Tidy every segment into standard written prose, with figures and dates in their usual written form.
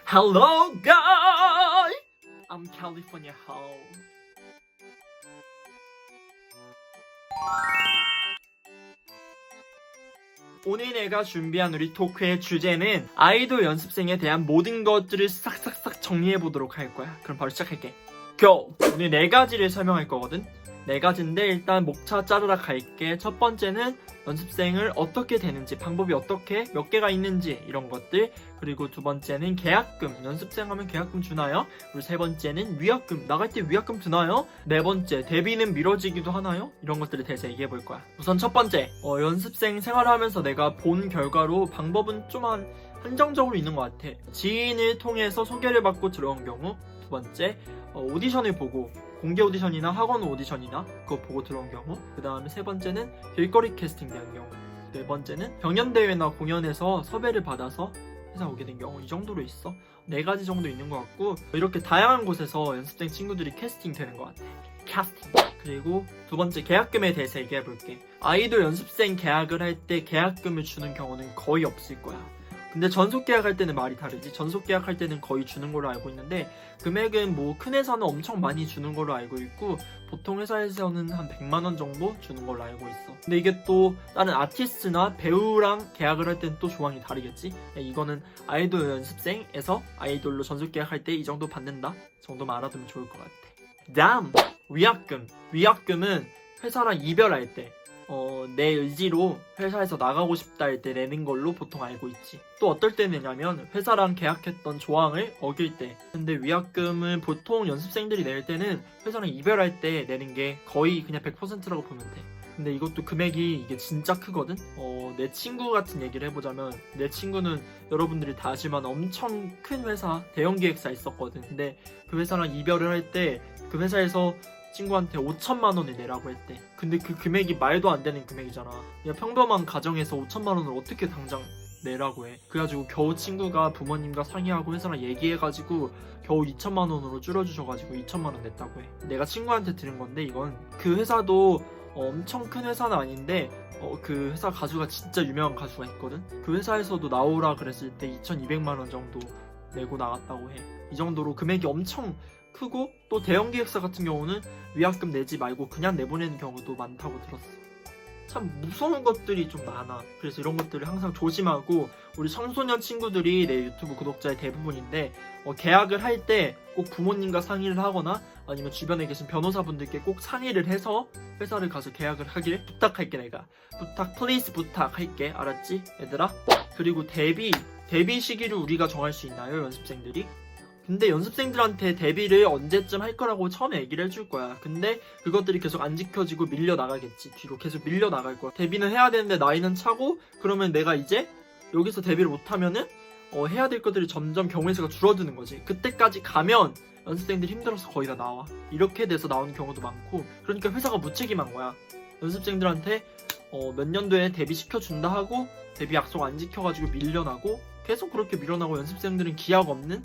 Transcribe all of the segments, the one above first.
Hello guys, I'm California Home. 오늘 내가 준비한 우리 토크의 주제는 아이돌 연습생에 대한 모든 것들을 싹싹싹 정리해보도록 할 거야. 그럼 바로 시작할게. Go! 오늘 4가지를 설명할 거거든. 4가지인데 일단 목차 짜르락 갈게. 첫 번째는 연습생을 어떻게 되는지, 방법이 어떻게, 몇 개가 있는지 이런 것들. 그리고 두 번째는 계약금, 연습생 하면 계약금 주나요? 그리고 세 번째는 위약금, 나갈 때 위약금 주나요? 네 번째, 데뷔는 미뤄지기도 하나요? 이런 것들에 대해서 얘기해 볼 거야. 우선 첫 번째, 연습생 생활을 하면서 내가 본 결과로 방법은 좀 한정적으로 있는 것 같아. 지인을 통해서 소개를 받고 들어온 경우. 두 번째, 오디션을 보고, 공개 오디션이나 학원 오디션이나 그거 보고 들어온 경우. 그 다음에 세 번째는 길거리 캐스팅 된 경우. 네 번째는 경연대회나 공연에서 섭외를 받아서 회사 오게 된 경우. 이 정도로 있어. 4가지 정도 있는 것 같고, 이렇게 다양한 곳에서 연습생 친구들이 캐스팅 되는 것 같아. 캐스팅. 그리고 두 번째, 계약금에 대해서 얘기해 볼게. 아이돌 연습생 계약을 할 때 계약금을 주는 경우는 거의 없을 거야. 근데 전속 계약할 때는 말이 다르지. 전속 계약할 때는 거의 주는 걸로 알고 있는데, 금액은 뭐 큰 회사는 엄청 많이 주는 걸로 알고 있고, 보통 회사에서는 한 100만 원 정도 주는 걸로 알고 있어. 근데 이게 또 다른 아티스트나 배우랑 계약을 할 때는 또 조항이 다르겠지. 이거는 아이돌 연습생에서 아이돌로 전속 계약할 때 이 정도 받는다 정도만 알아두면 좋을 것 같아. 다음, 위약금. 위약금은 회사랑 이별할 때, 내 의지로 회사에서 나가고 싶다 할 때 내는 걸로 보통 알고 있지. 또 어떨 때 내냐면 회사랑 계약했던 조항을 어길 때. 근데 위약금은 보통 연습생들이 낼 때는 회사랑 이별할 때 내는 게 거의 그냥 100%라고 보면 돼. 근데 이것도 금액이 이게 진짜 크거든? 내 친구 같은 얘기를 해보자면, 내 친구는 여러분들이 다 아시만 엄청 큰 회사, 대형 기획사에 있었거든. 근데 그 회사랑 이별을 할 때 그 회사에서 친구한테 5천만 원을 내라고 했대. 근데 그 금액이 말도 안 되는 금액이잖아. 그냥 평범한 가정에서 5천만 원을 어떻게 당장 내라고 해. 그래가지고 겨우 친구가 부모님과 상의하고 회사랑 얘기해가지고 겨우 2천만 원으로 줄여주셔가지고 2천만 원 냈다고 해. 내가 친구한테 들은 건데, 이건 그 회사도 엄청 큰 회사는 아닌데 그 회사 가수가 진짜 유명한 가수가 있거든. 그 회사에서도 나오라 그랬을 때 2,200만 원 정도 내고 나갔다고 해. 이 정도로 금액이 엄청 크고, 또 대형 기획사 같은 경우는 위약금 내지 말고 그냥 내보내는 경우도 많다고 들었어. 참 무서운 것들이 좀 많아. 그래서 이런 것들을 항상 조심하고, 우리 청소년 친구들이 내 유튜브 구독자의 대부분인데, 계약을 할 때 꼭 부모님과 상의를 하거나 아니면 주변에 계신 변호사분들께 꼭 상의를 해서 회사를 가서 계약을 하길 부탁할게. 내가 플리즈 부탁할게. 알았지 얘들아? 그리고 데뷔 시기를 우리가 정할 수 있나요, 연습생들이? 근데 연습생들한테 데뷔를 언제쯤 할 거라고 처음에 얘기를 해줄 거야. 근데 그것들이 계속 안 지켜지고 밀려나가겠지. 뒤로 계속 밀려나갈 거야. 데뷔는 해야 되는데 나이는 차고, 그러면 내가 이제 여기서 데뷔를 못하면은 해야 될 것들이 점점 경우의 수가 줄어드는 거지. 그때까지 가면 연습생들이 힘들어서 거의 다 나와. 이렇게 돼서 나오는 경우도 많고, 그러니까 회사가 무책임한 거야. 연습생들한테 몇 년도에 데뷔 시켜준다 하고 데뷔 약속 안 지켜가지고 밀려나고, 계속 그렇게 밀어나고, 연습생들은 기약 없는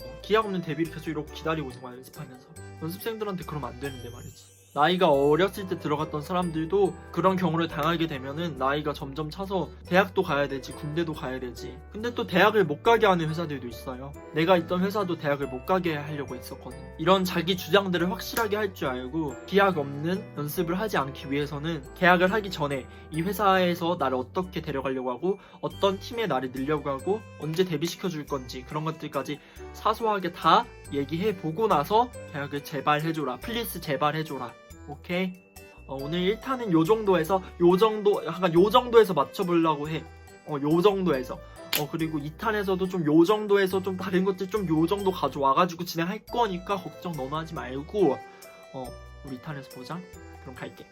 데뷔를 계속 이렇게 기다리고 있는 거야, 연습하면서. 연습생들한테 그러면 안 되는데 말이지. 나이가 어렸을 때 들어갔던 사람들도 그런 경우를 당하게 되면은 나이가 점점 차서 대학도 가야 되지, 군대도 가야 되지. 근데 또 대학을 못 가게 하는 회사들도 있어요. 내가 있던 회사도 대학을 못 가게 하려고 했었거든. 이런 자기 주장들을 확실하게 할 줄 알고, 기약 없는 연습을 하지 않기 위해서는 계약을 하기 전에 이 회사에서 나를 어떻게 데려가려고 하고, 어떤 팀에 나를 넣으려고 하고, 언제 데뷔시켜줄 건지, 그런 것들까지 사소하게 다 얘기해보고 나서 계약을 제발 해줘라, 플리즈 제발 해줘라. 오케이? 오늘 1탄은 요 정도에서 맞춰보려고 해. 요 정도에서. 그리고 2탄에서도 좀 요 정도에서 좀 다른 것들 좀 요 정도 가져와가지고 진행할 거니까 걱정 너무 하지 말고, 우리 2탄에서 보자. 그럼 갈게.